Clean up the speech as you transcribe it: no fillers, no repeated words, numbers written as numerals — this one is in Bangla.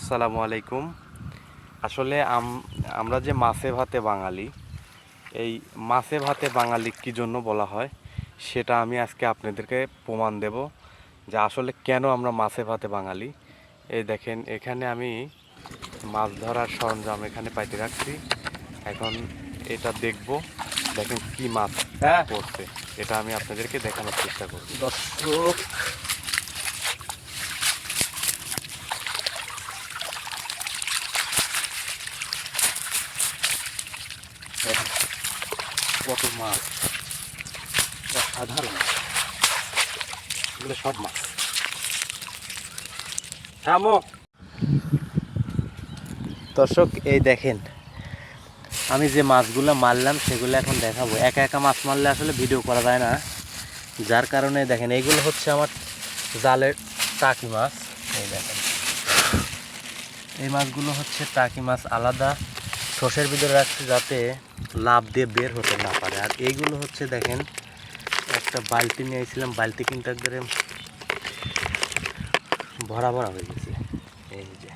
আসসালামু আলাইকুম। আসলে আমরা যে মাছে ভাতে বাঙালি, এই মাছে ভাতে বাঙালি কী জন্য বলা হয় সেটা আমি আজকে আপনাদেরকে প্রমাণ দেব যে আসলে কেন আমরা মাছে ভাতে বাঙালি। এই দেখেন, এখানে আমি মাছ ধরার সরঞ্জাম এখানে পাইতে রাখছি। এখন এটা দেখব, দেখেন কি মাছ পড়ছে, এটা আমি আপনাদেরকে দেখানোর চেষ্টা করব। দর্শক, কত মাছ, অসাধারণ। এগুলো সব মাছ। থামো। দর্শক, এই দেখেন আমি যে মাছগুলো মারলাম সেগুলো এখন দেখাবো। একা একা মাছ মারলে আসলে ভিডিও করা যায় না, যার কারণে দেখেন এইগুলো হচ্ছে আমার জালের টাকি মাছ। এই দেখেন, এই মাছগুলো হচ্ছে টাকি মাছ, আলাদা শোষের ভিতরে রাখছি যাতে লাভ দিয়ে বের হতে না পারে। আর এইগুলো হচ্ছে দেখেন, একটা বালতি নিয়ে এসেছিলাম, বালতি কিন্তু একবারে ভরা ভরা হয়ে গেছে। এই যে